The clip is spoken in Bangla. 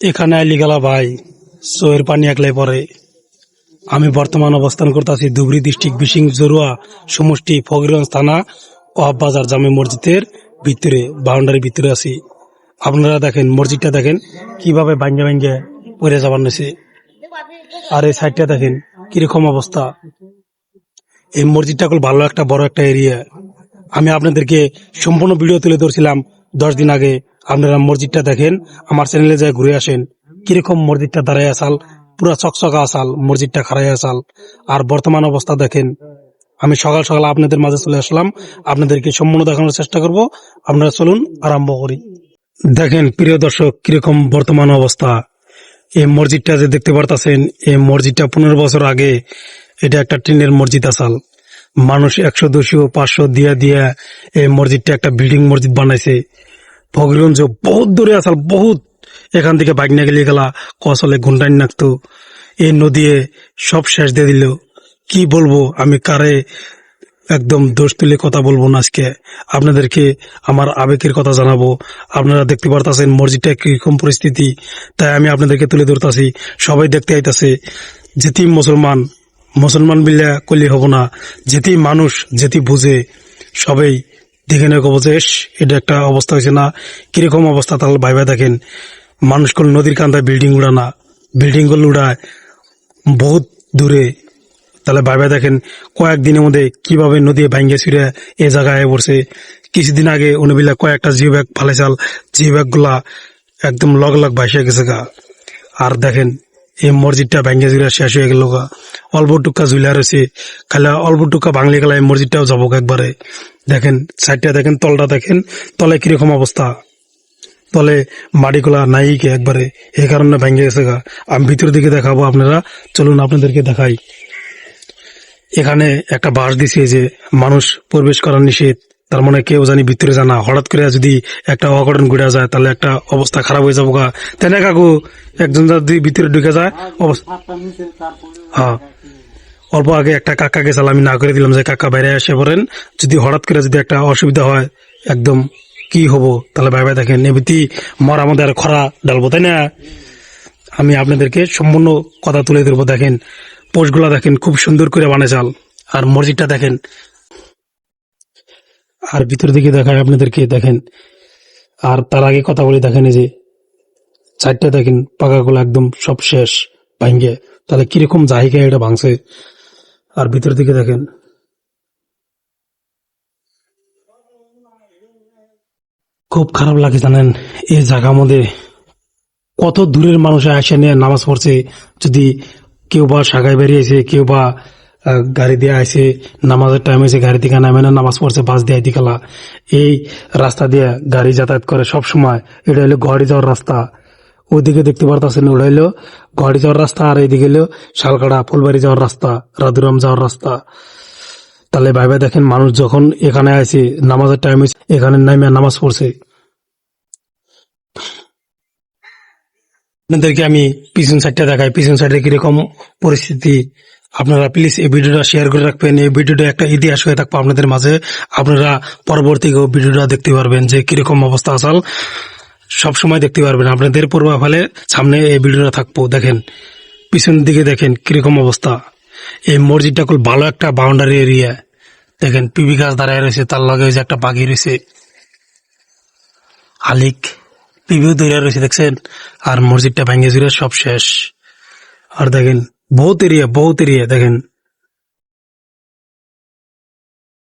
এখানে আইলি গেলা ভাই সোয়ের পানি একলাই পরে। আমি বর্তমান অবস্থান করতেছি ধুবড়ী ডিস্ট্রিক্ট বিশিং জরুয়া সমষ্টি ফকিরগঞ্জ থানা ওয়াব বাজার জামে মসজিদের ভিতরে বাউন্ডারির ভিতরে আছি। আপনারা দেখেন মসজিদটা দেখেন কিভাবে ভাঙ্গে ভাঙ্গে পড়ে যাবার নিছে। আর এই সাইডটা দেখেন কিরকম অবস্থা। এই মসজিদটা খুব ভালো একটা বড় একটা এরিয়া। আমি আপনাদেরকে সম্পূর্ণ ভিডিও তুলে ধরছিলাম 10 দিন আগে। আপনারা মসজিদটা দেখেন, আমার চ্যানেলে যায় ঘুরে আসেন। কিরকম মসজিদটা দাঁড়ায় আসাল, পুরা চকচকা আসাল, মসজিদটা খাড়াই আসাল। আর বর্তমান অবস্থা দেখেন। আমি সকাল সকাল আপনাদের মাঝে চলে আসলাম, আপনাদেরকে সম্পূর্ণ দেখানোর চেষ্টা করব। আপনারা চলুন আরম্ভ করি। দেখেন প্রিয় দর্শক কিরকম বর্তমান অবস্থা। এই মসজিদটা যে দেখতে পারতাছেন, এই মসজিদটা 15 বছর আগে এটা একটা টিনের মসজিদ আসাল। মানুষ 100, 200, 500 দিয়া দিয়া এই মসজিদটা একটা বিল্ডিং মসজিদ বানাইছে। ফকিরগঞ্জ বহুত দূরে আসাল, বহুত। এখান থেকে বাইক নিয়ে গেলে গেলা কসলে ঘুন্টাইন নাকতো। এই নদী সব শেষ দিয়ে দিল। কি বলবো আমি, কারে একদম দোষ তুলে কথা বলবো না। আজকে আপনাদেরকে আমার আবেগের কথা জানাবো। আপনারা দেখতে পারতাছেন মসজিদটা কিরকম পরিস্থিতি, তাই আমি আপনাদেরকে তুলে ধরতাছি। সবাই দেখতে আইতাছে। যেটি মুসলমান বিল্লা করলে হবো না, যেটি মানুষ যেটি বুঝে সবাই দেখে নেই কব যে এটা একটা অবস্থা হয়েছে না। কিরকম অবস্থা তাহলে ভাইবা দেখেন। মানুষ কোন নদীর কান্দায় বিল্ডিং উড়া না, বিল্ডিং গুলো উড়ায় বহুত দূরে। তাহলে ভাইবা দেখেন কয়েকদিনের মধ্যে কিভাবে নদী ভাঙ্গে ছিঁড়ে এ জায়গায় পড়ছে। কিছুদিন আগে উনিবিলা কয়েকটা জিও ব্যাগ ফালাইছাল, জিও ব্যাগ গুলা একদম লগ লগ ভাইসে গেছে গা। আর দেখেন এই মসজিদটা ভাঙ্গে ছিঁড়ে শেষ হয়ে গেল গা। অল্প টুকা ঝুলিয়া রয়েছে, খালি অল্প টুকা ভাঙলে গেলা এই মসজিদটাও যাবো একবারে। দেখেন সাইডটা দেখেন, তলটা দেখেন, তলে কিরকম অবস্থা। তলে মাটিগুলা নাই কে একবারে, এই কারণে ভেঙে গেছে গা। আমি ভিতর দিকে দেখাবো, আপনারা চলুন আপনাদেরকে দেখাই। এখানে একটা বাঁশ দিছে যে মানুষ প্রবেশ করার নিষেধ, তার মানে কেউ জানি ভিতরে জানা। হঠাৎ করে যদি একটা অঘটন ঘুরে যায় তাহলে একটা অবস্থা খারাপ হয়ে যাবো গা। তাই না কাকু? একজন যদি ভিতরে ঢুকে যায় হ্যাঁ। অল্প আগে একটা কাকা গেছাল, আমি না করে দিলাম যে কাকা বাইরে এসে পড়েন, যদি হঠাৎ করে যদি একটা অসুবিধা হয় একদম কি হবো। তাহলে ভাই দেখেন এমনি মর আমাদের খরা ডালবো, তাই না? আমি আপনাদেরকে সম্পূর্ণ কথা তুলে ধরবো। দেখেন পোস্টগুলা দেখেন খুব সুন্দর করে বানাইছাল। আর মসজিদটা দেখেন, আর ভিতর দিকে দেখায় আপনাদেরকে দেখেন। আর তার আগে কথা বলি, দেখেন এই যে চারটা দেখেন পাকাগুলো একদম সব শেষ ভাঙ্গে। তাহলে কিরকম জায়গায় এটা ভাঙছে। আর ভিতর দিকে দেখেন খুব খারাপ লাগে জানেন। এই জায়গার মধ্যে কত দূরের মানুষ আসে নিয়ে নামাজ পড়ছে। যদি কেউ বা সাগায় বেরিয়েছে, কেউ বা গাড়ি দিয়ে আইছে, নামাজের টাইম হয়েছে, গাড়ি থেকে নামে না নামাজ পড়ছে, বাস দিয়ে আইতে গেলা। এই রাস্তা দিয়ে গাড়ি যাতায়াত করে সব সময়। এটা হলো গড়ি যাওয়ার রাস্তা। ওইদিকে দেখতে পারতেছেন ওটা হলো গড়ি যাওয়ার রাস্তা, আর এইদিকে হলো শালকাড়া ফুলবাড়ি যাওয়ার রাস্তা, রাধুরাম যাওয়ার রাস্তা। তাহলে ভাইবা দেখেন মানুষ যখন এখানে আছে নামাজের টাইম হয়েছে, এখানে নামে নামাজ পড়ছে। আপনাদেরকে আমি পিছন সাইডটা দেখাই, পিছন সাইডে কিরকম পরিস্থিতি। আপনারা প্লিজ এই ভিডিওটা শেয়ার করে রাখবেন। এই ভিডিওটা একটা ইতিহাস হয়ে থাকবো আপনাদের মাঝে। আপনারা পরবর্তীকেও ভিডিওটা দেখতে পারবেন যে কিরকম অবস্থা আসাল, সব সময় দেখতে পারবেন। আপনাদের পূর্বাফালে সামনে এই ভিডিওটা থাকবো। দেখেন পিছন দিকে দেখেন কিরকম অবস্থা। এই মসজিদটা খুব ভালো একটা বাউন্ডারি এরিয়া। দেখেন পিবি গাছ দাঁড়ায় রয়েছে, তার লগে যে একটা পাখি রয়েছে হালিক, পিবিও দৌড়ে রয়েছে দেখছেন। আর মসজিদটা ভেঙে চুরে সব শেষ। আর দেখেন বহুত এরিয়া দেখেন।